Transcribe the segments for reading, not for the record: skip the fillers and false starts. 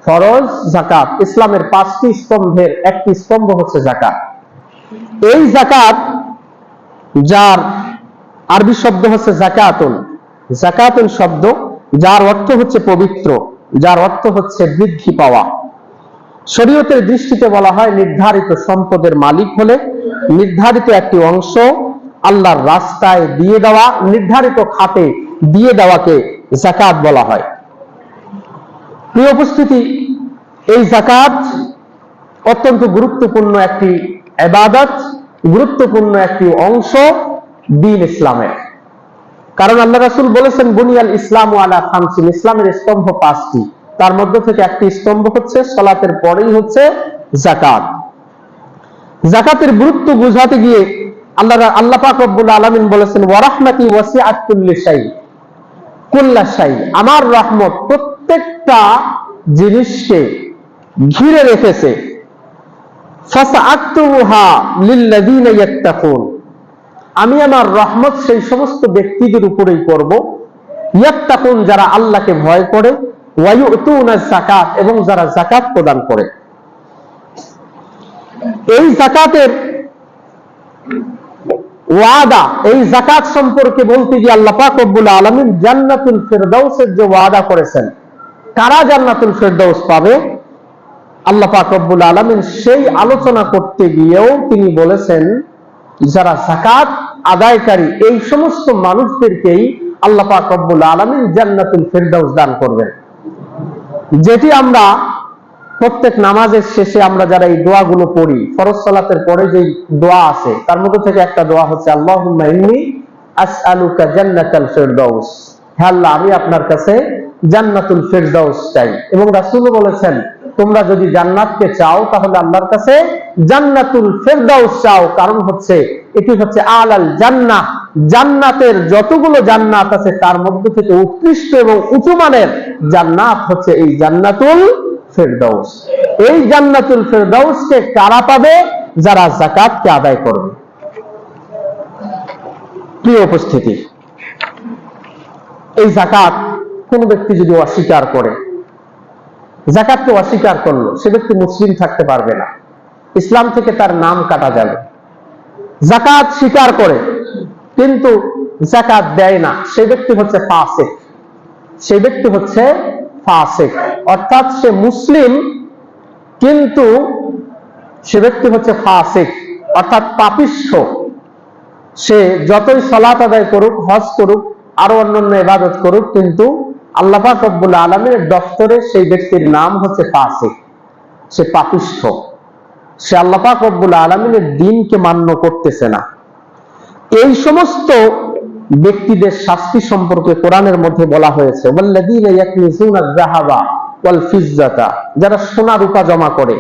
ফরজ যাকাত, ইসলামের 5টি স্তম্ভের একটি স্তম্ভ হচ্ছে যাকাত। এই যাকাত, যার আরবি শব্দ হচ্ছে যাকাতুন, যাকাতুন শব্দ যার অর্থ হচ্ছে পবিত্র, যার অর্থ হচ্ছে বৃদ্ধি পাওয়া। শরীয়তের দৃষ্টিতে বলা হয় নির্ধারিত সম্পদের মালিক হলে নির্ধারিত একটি অংশ আল্লাহর রাস্তায় দিয়ে দেওয়া, নির্ধারিত খাতে দিয়ে দেওয়াকে যাকাত বলা হয়। প্রিয় উপস্থিতি, এই যাকাত অত্যন্ত গুরুত্বপূর্ণ একটি ইবাদত, গুরুত্বপূর্ণ একটি অংশ দ্বীন ইসলামের। কারণ আল্লাহ রাসূল বলেছেন বুনিয়াল ইসলামু আলা খামসিন, ইসলামের স্তম্ভ 5টি, তার মধ্যে থেকে একটি স্তম্ভ হচ্ছে সালাতের পরেই হচ্ছে যাকাত। যাকাতের গুরুত্ব বোঝাতে গিয়ে আল্লাহ পাক রব্বুল আলামিন বলেছেন ওয়া রাহমাতি ওয়াসিআত কুল্লা শাই, আমার রহমত প্রত্যেকটা জিনিসকে ঘিরে রেখেছে। ফাসআতুহা লিল্লাযিনা ইয়াত্তাকুন, আমি আমার রহমত সেই সমস্ত ব্যক্তিদের উপরেই করব ইয়াত্তাকুন, যারা আল্লাহকে ভয় করে, ওয়া ইউতুনাজ যাকাত, এবং যারা যাকাত প্রদান করে। এই যাকাতের ওয়াদা, এই যাকাত সম্পর্কে বলতে গিয়ে আল্লাহ পাক রব্বুল আলামিন জান্নাতুল ফিরদাউসের যে ওয়াদা করেছেন, কারা জান্নাতুল ফিরদাউস পাবে, আল্লাহ পাক রব্বুল আলামিন সেই আলোচনা করতে গিয়েও তিনি বলেছেন যারা যাকাত আদায়কারী এই সমস্ত মানুষদেরকেই আল্লাহ পাক রব্বুল আলামিন জান্নাতুল ফিরদাউস দান করবেন। যেটি আমরা প্রত্যেক নামাজের শেষে আমরা যারা এই দোয়াগুলো পড়ি, ফরজ সালাতের পরে যে দোয়া আছে তার মধ্যে থেকে একটা দোয়া হচ্ছে আল্লাহুম্মা ইন্নী আসআলুকা জান্নাতাল ফিরদাউস, হে আল্লাহ আমি আপনার কাছে জান্নাতুল ফিরদাউস চাই। এবং রাসূলও বলেছেন তোমরা যদি জান্নাতকে চাও তাহলে আল্লাহর কাছে জান্নাতুল ফিরদাউস চাও, কারণ হচ্ছে এটি হচ্ছে আলাল জান্নাহ, জান্নাতের যতগুলো জান্নাত আছে তার মধ্যে থেকে উৎকৃষ্ট এবং উঁচু মানের জান্নাত হচ্ছে এই জান্নাতুল ফিরদাউস। এই জান্নাতুল ফিরদাউসকে কারা পাবে? যারা যাকাতকে আদায় করবে। প্রিয় উপস্থিতি, এই যাকাত কোন ব্যক্তি যদি অস্বীকার করে, যাকাতকে অস্বীকার করলো, সে ব্যক্তি মুসলিম থাকতে পারবে না, ইসলাম থেকে তার নাম কাটা যাবে। যাকাত স্বীকার করে কিন্তু যাকাত দেয় না, সে ব্যক্তি হচ্ছে ফাসিক, সে ব্যক্তি হচ্ছে ফাসিক, অর্থাৎ সে মুসলিম কিন্তু সে ব্যক্তি হচ্ছে ফাসিক, অর্থাৎ পাপিষ্ঠ। সে যতই সালাত আদায় করুক, হজ করুক, আরো অন্যান্য ইবাদত করুক, কিন্তু আল্লাহ পাক রব্বুল আলামিনের দফতরে সেই ব্যক্তির নাম হচ্ছে ফাসিক, সে পাপিষ্ঠ, সে আল্লাহ পাক রব্বুল আলামিনের দ্বীনকে মান্য করতেছে না। এই সমস্ত ব্যক্তিদের শাস্তি সম্পর্কে কোরআনের মধ্যে বলা হয়েছে ওয়াল্লাযীনা ইয়াকনিজুনা আয-যাহাবা ওয়াল ফিজ্জাতা, যারা সোনা রূপা জমা করে,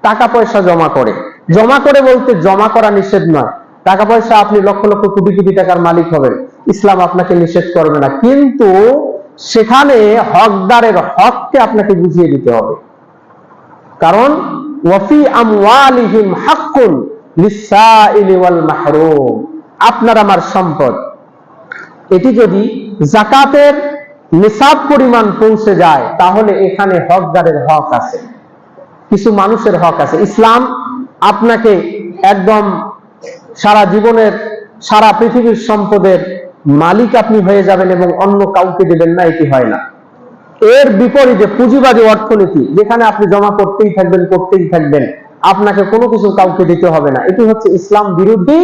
টাকা পয়সা জমা করে। জমা করে বলতে জমা করা নিষেধ নয়, টাকা পয়সা আপনি লক্ষ লক্ষ কোটি কোটি টাকার মালিক হবেন, ইসলাম আপনাকে নিষেধ করবে না, কিন্তু সেখানে হকদারের হককে আপনাকে বুঝিয়ে দিতে হবে। কারণ ওয়াফি আমওয়ালিহিম হাক্কুন লিস-সাইলি ওয়াল মাহরুম, আপনার আমার সম্পদ, এটি যদি যাকাতের নিসাব পরিমাণ পৌঁছে যায় তাহলে এখানে হকদারের হক আছে, কিছু মানুষের হক আছে। ইসলাম আপনাকে একদম সারা জীবনের, সারা পৃথিবীর সম্পদের মালিক আপনি হয়ে যাবেন এবং অন্য কাউকে দেবেন না, এটি হয় না। এর বিপরীতে পুঁজিবাদী অর্থনীতি, যেখানে আপনি জমা করতেই থাকবেন, করতেই থাকবেন, আপনাকে কোনো কিছু কাউকে দিতে হবে না, এটি হচ্ছে ইসলাম বিরোধী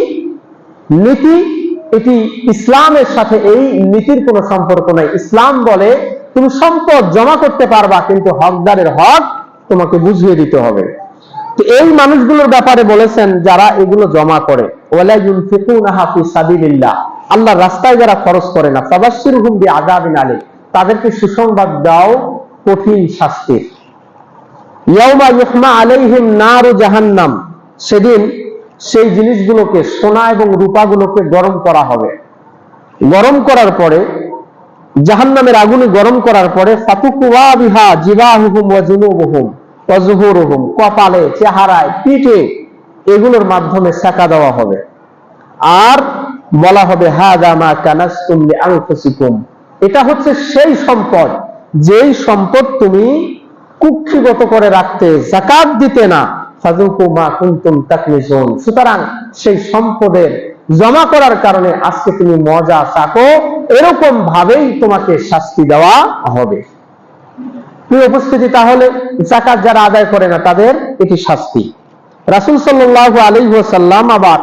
নীতি। এটি ইসলামের সাথে এই নীতির কোনো সম্পর্ক নাই। ইসলাম বলে তুমি সম্পদ জমা করতে পারবা, কিন্তু হকদারের হক তোমাকে বুঝিয়ে দিতে হবে। তো এই মানুষগুলোর ব্যাপারে বলেছেন যারা এগুলো জমা করে, ওয়ালা ইউনফিকুনাহা ফি সাবিলিল্লাহ, আল্লাহর রাস্তায় যারা খরচ করে না, ফাবাশশিরহুম বিআযাবিন আলীম, তাদেরকে সুসংবাদ দাও কঠিন শাস্তির। ইয়াউমা ইউহমা আলাইহিম নারু জাহান্নাম, সেদিন সেই জিনিসগুলোকে, সোনা এবং রূপাগুলোকে গরম করা হবে। গরম করার পরে, জাহান্নামের আগুনে গরম করার পরে, ফাতুকুওয়া বিহা জিবাহুহুম ওয়া জুনুবুহুম ওয়া যুহুরুহুম, কপালে, চেহারায়, পিঠে, এগুলোর মাধ্যমে সেকা দেওয়া হবে। আর বলা হবে হাযা মা কানাসতুম লিআনফুসিকুম, এটা হচ্ছে সেই সম্পদ যেই সম্পদ তুমি কুক্ষিগত করে রাখতে, যাকাত দিতে না, ফাযুকু মা কুনতুম তাকনিজুন, সুতরাং সেই সম্পদের জমা করার কারণে আজকে তুমি মজা চাকো, এরকম ভাবেই তোমাকে শাস্তি দেওয়া হবে। প্রিয় উপস্থিতি, তাহলে যাকাত যারা আদায় করে না তাদের এটি শাস্তি। রাসূল সাল্লাল্লাহু আলাইহি ওয়াসাল্লাম আবার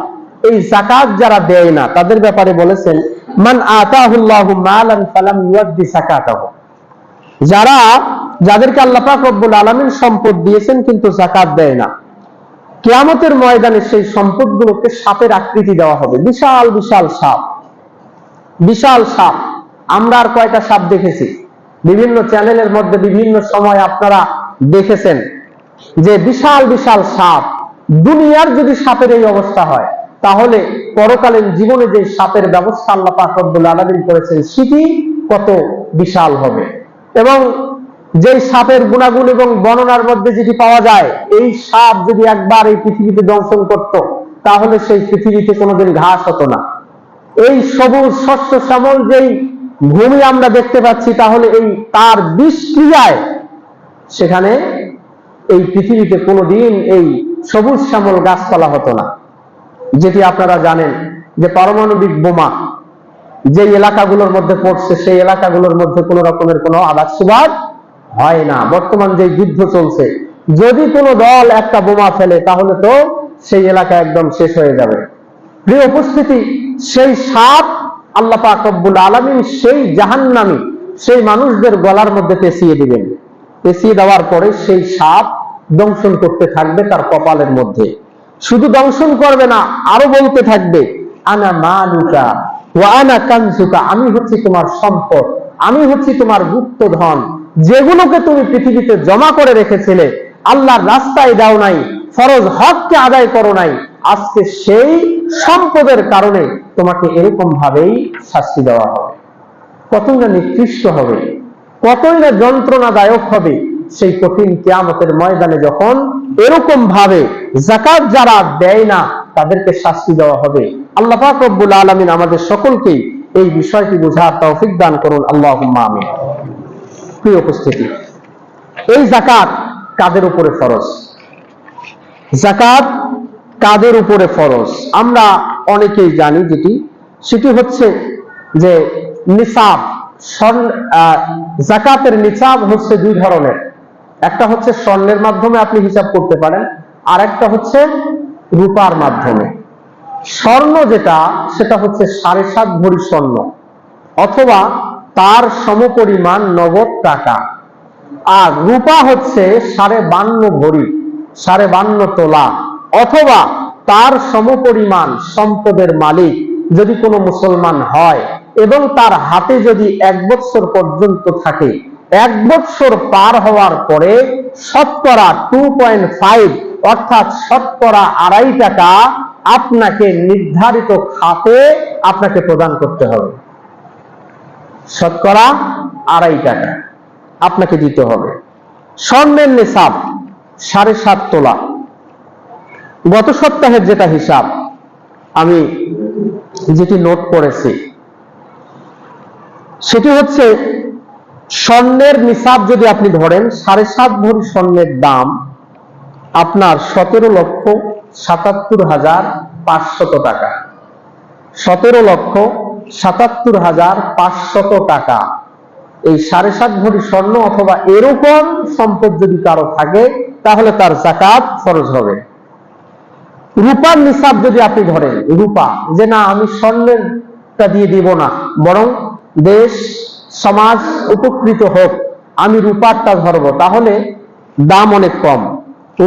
এই যাকাত যারা দেয় না তাদের ব্যাপারে বলেছেন, মান আতাহুল্লাহু মালান ফালাম ইউদ্দি যাকাতাহু, যাদেরকে আল্লাহ পাক রব্বুল আলামিন সম্পদ দিয়েছেন কিন্তু যাকাত দেয় না, কিয়ামতের ময়দানে সেই সম্পদগুলোকে সাপের আকৃতি দেওয়া হবে। বিশাল বিশাল সাপ, বিশাল সাপ। আমরা আর কয়টা সাপ দেখেছি বিভিন্ন চ্যানেলের মধ্যে, বিভিন্ন সময় আপনারা দেখেছেন যে বিশাল বিশাল সাপ। দুনিয়ার যদি সাপের এই অবস্থা হয়, তাহলে পরকালীন জীবনে যে সাপের ব্যবস্থা আল্লাহ পাক রব্বুল আলামিন করেছেন সেটি কত বিশাল হবে। এবং যে সাপের গুণাগুণ এবং বর্ণনার মধ্যে যেটি পাওয়া যায়, এই সাপ যদি একবার এই পৃথিবীতে দংশন করত, তাহলে সেই পৃথিবীতে কোনোদিন ঘাস হতো না। এই সবুজ শস্য শ্যামল যেই ভূমি আমরা দেখতে পাচ্ছি, তাহলে এই তার বিষ ক্রিয়ায় সেখানে এই পৃথিবীতে কোনোদিন এই সবুজ শ্যামল গাছপালা হতো না। যেটি আপনারা জানেন যে পারমাণবিক বোমা যে এলাকাগুলোর মধ্যে পড়ছে, সেই এলাকাগুলোর মধ্যে কোনো রকমের কোনো আবাদ সুবাদ হয় না। বর্তমান যে যুদ্ধ চলছে, যদি কোনো দল একটা বোমা ফেলে তাহলে তো সেই এলাকা একদম শেষ হয়ে যাবে। প্রিয় উপস্থিতি, সেই সাপ আল্লাহ পাক রব্বুল আলামিন সেই জাহান্নামী সেই মানুষদের গলার মধ্যে পেঁচিয়ে দিবেন। পেঁচিয়ে দেওয়ার পরে সেই সাপ দংশন করতে থাকবে তার কপালের মধ্যে। শুধু দংশন করবে না, আরো বলতে থাকবে, আনা মালুকা ওয়া আনা কানজুকা, আমি হচ্ছি তোমার সম্পদ, আমি হচ্ছি তোমার গুপ্ত ধন, যেগুলোকে তুমি পৃথিবীতে জমা করে রেখেছিলে, আল্লাহর রাস্তায় দাও নাই, ফরজ হককে আদায় করো নাই, আজকে সেই সম্পদের কারণে তোমাকে এরকম ভাবেই শাস্তি দেওয়া হবে। কতই না নিকৃষ্ট হবে, কতই না যন্ত্রণাদায়ক হবে সেই কঠিন কিয়ামতের ময়দানে, যখন এরকম ভাবে যাকাত যারা দেয় না তাদেরকে শাস্তি দেওয়া হবে। আল্লাহ পাক রব্বুল আলামিন আমাদের সকলকে এই বিষয়টি বোঝার তৌফিক দান করুন, আল্লাহুম্মা আমিন। প্রিয় উপস্থিতি, এই যাকাত কাদের উপরে ফরজ? যাকাত কাদের উপরে ফরজ আমরা অনেকেই জানি, সেটি হচ্ছে যে নিসাব। যাকাতের নিসাব হচ্ছে দুই ধরনের, একটা হচ্ছে স্বর্ণের মাধ্যমে আপনি হিসাব করতে পারেন, আর একটা হচ্ছে রূপার মাধ্যমে। স্বর্ণ যেটা, সেটা হচ্ছে 7.5 ভরি স্বর্ণ অথবা তার সমপরিমাণ নগদ টাকা, আর রূপা হচ্ছে 52.5 ভরি 52.5 তোলা অথবা তার সমপরিমাণ সম্পদের মালিক যদি কোনো মুসলমান হয় এবং তার হাতে যদি 1 বছর পর্যন্ত থাকে, 1 বছর পার হওয়ার পরে শতকরা 2.5 অর্থাৎ শতকরা 2.5 টাকা আপনাকে নির্ধারিত খাতে আপনাকে প্রদান করতে হবে। শতকরা 2.5 টাকা আপনাকে দিতে হবে। স্বর্ণের নিসাব 7.5 তোলা। গত সপ্তাহের যেটা হিসাব আমি যেটি নোট করেছি, সেটি হচ্ছে স্বর্ণের নিসাব যদি আপনি ধরেন, 7.5 ভরি স্বর্ণের দাম আপনার 17,77,500 টাকা। 17,77,500 টাকা। এই 7.5 ভরি স্বর্ণ অথবা এরকম সম্পদ যদি কারো থাকে, তাহলে তার যাকাত ফরজ হবে। রূপার নিসাব যদি আপনি ধরেন, রূপা যে না আমি স্বর্ণেরটা দিয়ে দিব না, বরং দেশ সমাজ উপকৃত হোক, আমি রূপারটা ধরবো, তাহলে দাম অনেক কম।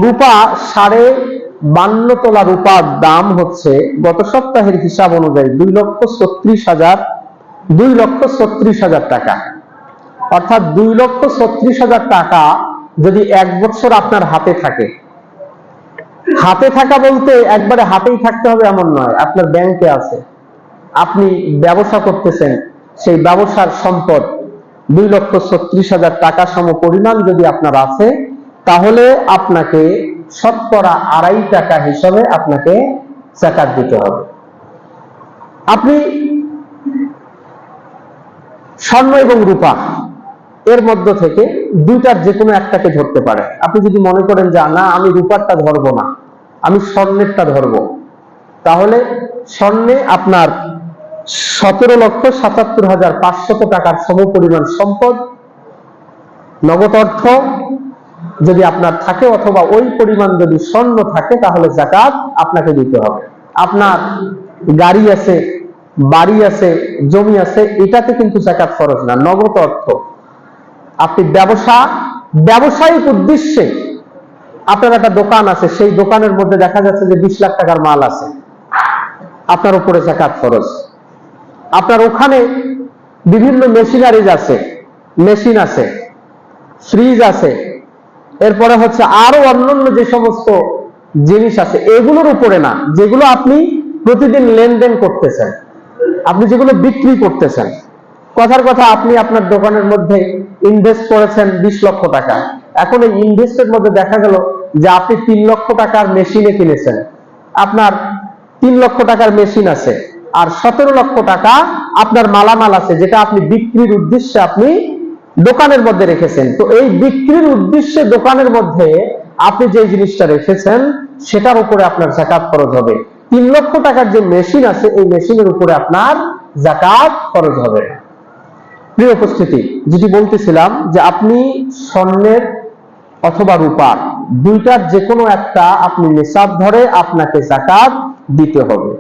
রূপা 52.5 তোলা রূপার দাম হচ্ছে গত সপ্তাহের হিসাব অনুযায়ী 2,36,000 টাকা। অর্থাৎ 2,36,000 টাকা যদি 1 বছর আপনার হাতে থাকে, হাতে থাকা বলতে একবারে হাতেই থাকতে হবে এমন নয়, আপনার ব্যাংকে আছে, আপনি ব্যবসা করতেছেন, সেই ব্যবসার সম্পদ 2,36,000 টাকা সম পরিমাণ যদি আপনার আছে, তাহলে আপনাকে শতকরা 2.5 টাকা হিসাবে আপনাকে যাকাত দিতে হবে। আপনি স্বর্ণ এবং রূপা এর মধ্য থেকে দুইটার যে কোনো একটাকে ধরতে পারেন। আপনি যদি মনে করেন যে না আমি রূপারটা ধরবো না, আমি স্বর্ণেরটা ধরবো, তাহলে স্বর্ণে আপনার 17,77,500 টাকার সমপরিমাণ সম্পদ নগদ অর্থ যদি আপনার থাকে, অথবা ওই পরিমাণ যদি স্বর্ণ থাকে, তাহলে যাকাত আপনাকে দিতে হবে। আপনার গাড়ি আছে, বাড়ি আছে, জমি আছে, এটাতে কিন্তু যাকাত ফরজ না, নগদ অর্থ। আপনি ব্যবসায়িক উদ্দেশ্যে আপনার একটা দোকান আছে, সেই দোকানের মধ্যে দেখা যাচ্ছে যে 20 লাখ টাকার মাল আছে, আপনার উপরে যাকাত ফরজ। আপনার ওখানে বিভিন্ন মেশিনারিজ আছে, মেশিন আছে, ফ্রিজ আছে, এরপরে হচ্ছে আরো অন্যান্য যে সমস্ত জিনিস আছে, এগুলোর উপরে না, যেগুলো আপনি প্রতিদিন লেনদেন করতেছেন, আপনি যেগুলো বিক্রি করতেছেন। কথার কথা, আপনি আপনার দোকানের মধ্যে ইনভেস্ট করেছেন 20 লক্ষ টাকা, এখন এই ইনভেস্টের মধ্যে দেখা গেল যে আপনি 3 লক্ষ টাকার মেশিনে কিনেছেন, আপনার 3 লক্ষ টাকার মেশিন আছে, আর 17 লক্ষ টাকা আপনার মালামাল আছে, যেটা আপনি বিক্রির উদ্দেশ্যে আপনি দোকানের মধ্যে রেখেছেন। তো এই বিক্রির উদ্দেশ্যে দোকানের মধ্যে আপনি যে জিনিসটা রেখেছেন, সেটার উপরে আপনার যাকাত ফরজ হবে। 3 লক্ষ টাকার যে মেশিন আছে, এই মেশিনের উপরে আপনার যাকাত ফরজ হবে না। প্রিয় উপস্থিতি, যেটি বলতেছিলাম যে আপনি স্বর্ণের অথবা রূপার দুইটার যে কোনো একটা আপনি নিসাব ধরে আপনাকে যাকাত দিতে হবে।